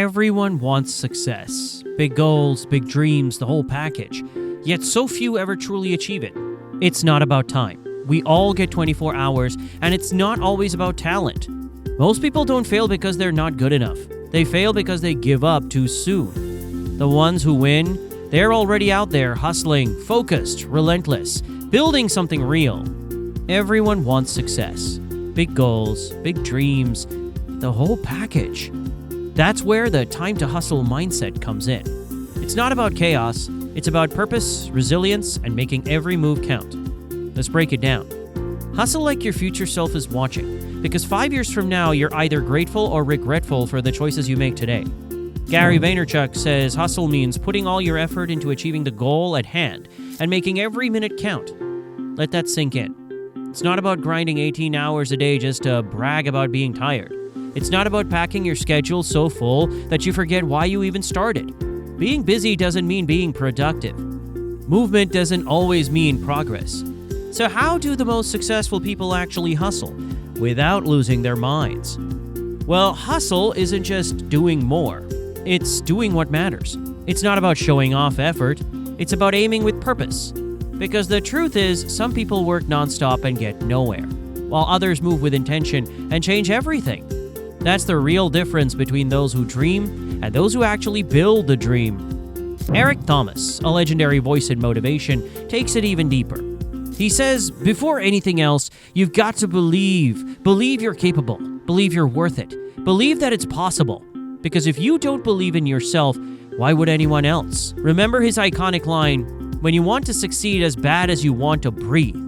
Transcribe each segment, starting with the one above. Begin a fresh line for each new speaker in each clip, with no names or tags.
Everyone wants success. Big goals, big dreams, the whole package. Yet so few ever truly achieve it. It's not about time. We all get 24 hours, and it's not always about talent. Most people don't fail because they're not good enough. They fail because they give up too soon. The ones who win, they're already out there hustling, focused, relentless, building something real. Everyone wants success. Big goals, big dreams, the whole package. That's where the time to hustle mindset comes in. It's not about chaos, it's about purpose, resilience, and making every move count. Let's break it down. Hustle like your future self is watching, because 5 years from now, you're either grateful or regretful for the choices you make today. Gary Vaynerchuk says hustle means putting all your effort into achieving the goal at hand and making every minute count. Let that sink in. It's not about grinding 18 hours a day just to brag about being tired. It's not about packing your schedule so full that you forget why you even started. Being busy doesn't mean being productive. Movement doesn't always mean progress. So how do the most successful people actually hustle without losing their minds? Well, hustle isn't just doing more. It's doing what matters. It's not about showing off effort. It's about aiming with purpose. Because the truth is, some people work nonstop and get nowhere, while others move with intention and change everything. That's the real difference between those who dream and those who actually build the dream. Eric Thomas, a legendary voice in motivation, takes it even deeper. He says, before anything else, you've got to believe. Believe you're capable. Believe you're worth it. Believe that it's possible. Because if you don't believe in yourself, why would anyone else? Remember his iconic line, when you want to succeed as bad as you want to breathe.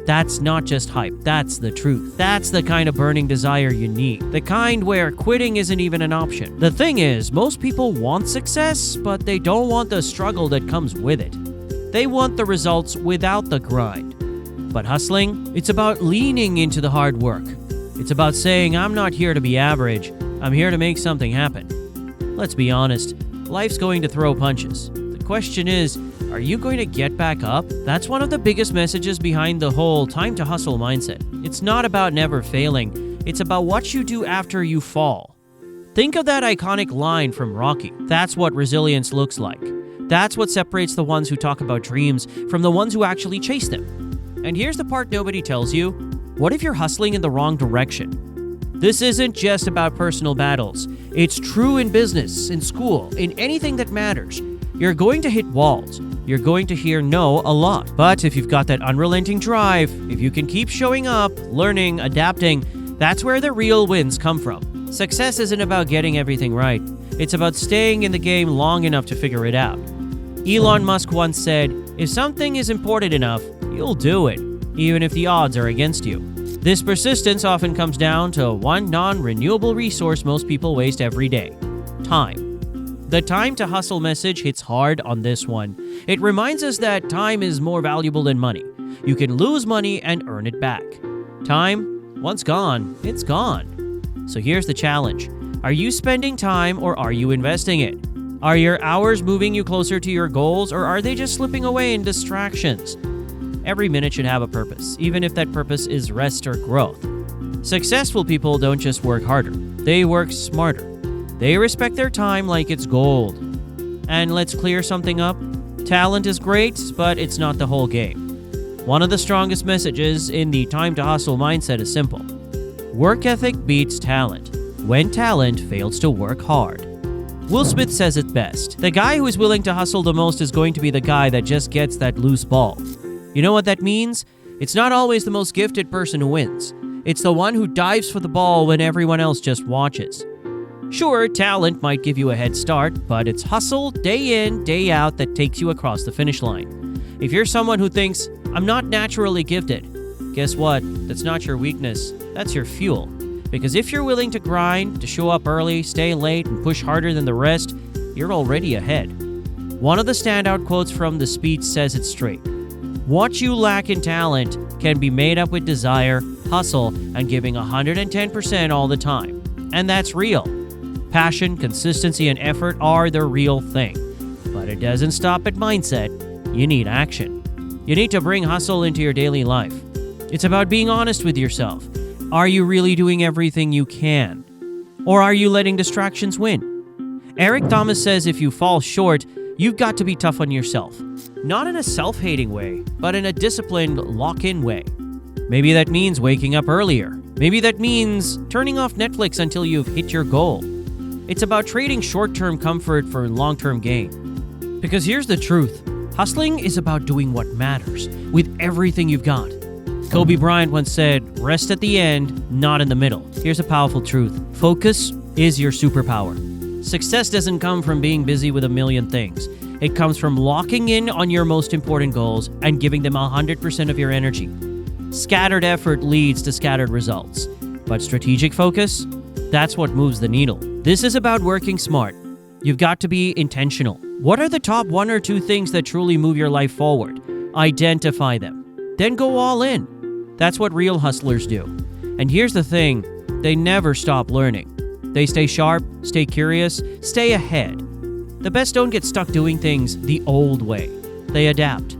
That's not just hype, that's the truth. That's the kind of burning desire you need. The kind where quitting isn't even an option. The thing is, most people want success, but they don't want the struggle that comes with it. They want the results without the grind. But hustling, it's about leaning into the hard work. It's about saying, I'm not here to be average, I'm here to make something happen. Let's be honest, life's going to throw punches. The question is, are you going to get back up? That's one of the biggest messages behind the whole time to hustle mindset. It's not about never failing. It's about what you do after you fall. Think of that iconic line from Rocky. That's what resilience looks like. That's what separates the ones who talk about dreams from the ones who actually chase them. And here's the part nobody tells you. What if you're hustling in the wrong direction? This isn't just about personal battles. It's true in business, in school, in anything that matters. You're going to hit walls. You're going to hear no a lot. But if you've got that unrelenting drive, if you can keep showing up, learning, adapting, that's where the real wins come from. Success isn't about getting everything right. It's about staying in the game long enough to figure it out. Elon Musk once said, if something is important enough, you'll do it, even if the odds are against you. This persistence often comes down to one non-renewable resource most people waste every day: time. The time to hustle message hits hard on this one. It reminds us that time is more valuable than money. You can lose money and earn it back. Time, once gone, it's gone. So here's the challenge. Are you spending time or are you investing it? Are your hours moving you closer to your goals or are they just slipping away in distractions? Every minute should have a purpose, even if that purpose is rest or growth. Successful people don't just work harder, they work smarter. They respect their time like it's gold. And let's clear something up. Talent is great, but it's not the whole game. One of the strongest messages in the time to hustle mindset is simple. Work ethic beats talent when talent fails to work hard. Will Smith says it best. The guy who is willing to hustle the most is going to be the guy that just gets that loose ball. You know what that means? It's not always the most gifted person who wins. It's the one who dives for the ball when everyone else just watches. Sure, talent might give you a head start, but it's hustle day in, day out that takes you across the finish line. If you're someone who thinks, I'm not naturally gifted, guess what? That's not your weakness. That's your fuel. Because if you're willing to grind, to show up early, stay late, and push harder than the rest, you're already ahead. One of the standout quotes from the speech says it straight. What you lack in talent can be made up with desire, hustle, and giving 110% all the time. And that's real. Passion, consistency, and effort are the real thing. But it doesn't stop at mindset. You need action. You need to bring hustle into your daily life. It's about being honest with yourself. Are you really doing everything you can? Or are you letting distractions win? Eric Thomas says if you fall short, you've got to be tough on yourself. Not in a self-hating way, but in a disciplined, lock-in way. Maybe that means waking up earlier. Maybe that means turning off Netflix until you've hit your goal. It's about trading short-term comfort for long-term gain. Because here's the truth. Hustling is about doing what matters with everything you've got. Kobe Bryant once said, rest at the end, not in the middle. Here's a powerful truth. Focus is your superpower. Success doesn't come from being busy with a million things. It comes from locking in on your most important goals and giving them 100% of your energy. Scattered effort leads to scattered results. But strategic focus, that's what moves the needle. This is about working smart. You've got to be intentional. What are the top 1 or 2 things that truly move your life forward? Identify them. Then go all in. That's what real hustlers do. And here's the thing, they never stop learning. They stay sharp, stay curious, stay ahead. The best don't get stuck doing things the old way. They adapt.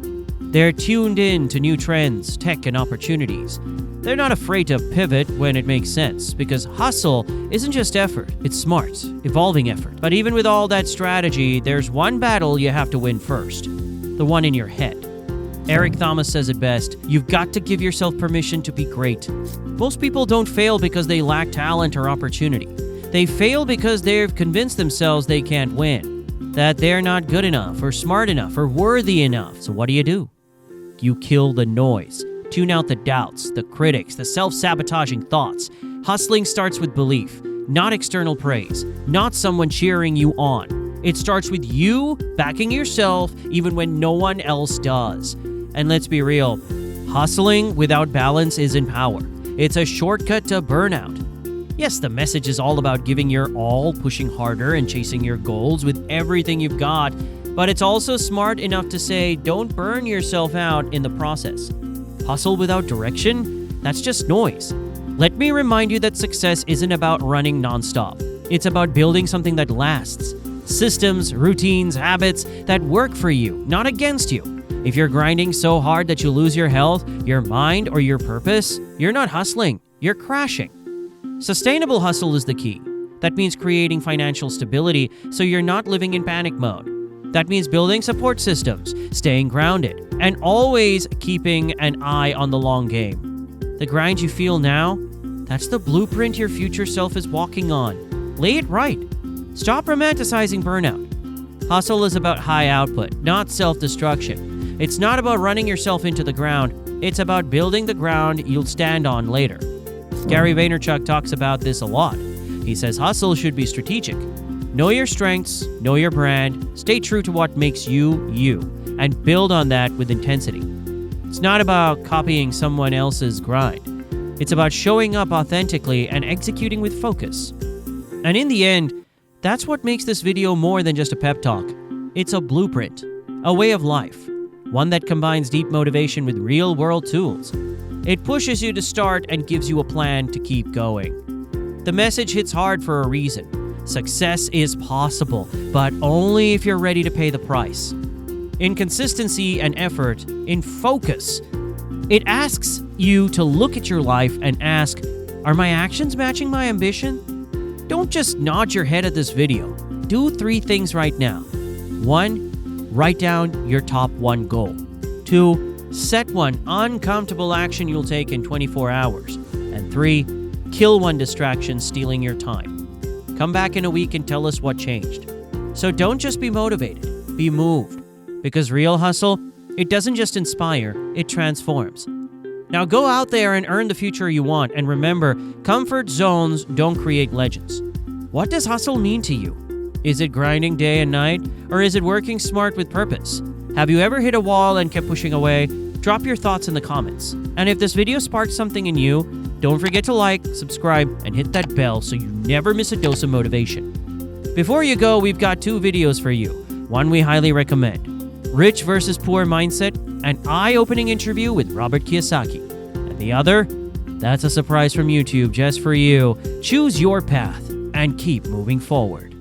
They're tuned in to new trends, tech, and opportunities. They're not afraid to pivot when it makes sense, because hustle isn't just effort, it's smart, evolving effort. But even with all that strategy, there's one battle you have to win first, the one in your head. Eric Thomas says it best, you've got to give yourself permission to be great. Most people don't fail because they lack talent or opportunity. They fail because they've convinced themselves they can't win, that they're not good enough or smart enough or worthy enough. So what do? You kill the noise. Tune out the doubts, the critics, the self-sabotaging thoughts. Hustling starts with belief, not external praise, not someone cheering you on. It starts with you backing yourself even when no one else does. And let's be real, hustling without balance isn't power. It's a shortcut to burnout. Yes, the message is all about giving your all, pushing harder, and chasing your goals with everything you've got, but it's also smart enough to say, don't burn yourself out in the process. Hustle without direction? That's just noise. Let me remind you that success isn't about running nonstop. It's about building something that lasts. Systems, routines, habits that work for you, not against you. If you're grinding so hard that you lose your health, your mind, or your purpose, you're not hustling, you're crashing. Sustainable hustle is the key. That means creating financial stability so you're not living in panic mode. That means building support systems, staying grounded, and always keeping an eye on the long game. The grind you feel now, that's the blueprint your future self is walking on. Lay it right. Stop romanticizing burnout. Hustle is about high output, not self-destruction. It's not about running yourself into the ground. It's about building the ground you'll stand on later. Gary Vaynerchuk talks about this a lot. He says hustle should be strategic. Know your strengths, know your brand, stay true to what makes you, you, and build on that with intensity. It's not about copying someone else's grind. It's about showing up authentically and executing with focus. And in the end, that's what makes this video more than just a pep talk. It's a blueprint, a way of life, one that combines deep motivation with real-world tools. It pushes you to start and gives you a plan to keep going. The message hits hard for a reason. Success is possible, but only if you're ready to pay the price. In consistency and effort, in focus, it asks you to look at your life and ask, are my actions matching my ambition? Don't just nod your head at this video. Do 3 things right now. 1, write down your top 1 goal. 2, set one uncomfortable action you'll take in 24 hours. And 3, kill one distraction stealing your time. Come back in a week and tell us what changed. So don't just be motivated, be moved. Because real hustle, it doesn't just inspire, it transforms. Now go out there and earn the future you want, and remember, comfort zones don't create legends. What does hustle mean to you? Is it grinding day and night, or is it working smart with purpose? Have you ever hit a wall and kept pushing away? Drop your thoughts in the comments. And if this video sparked something in you, don't forget to like, subscribe, and hit that bell so you never miss a dose of motivation. Before you go, we've got 2 videos for you. One we highly recommend. Rich versus Poor Mindset, an eye-opening interview with Robert Kiyosaki. And the other, that's a surprise from YouTube just for you. Choose your path and keep moving forward.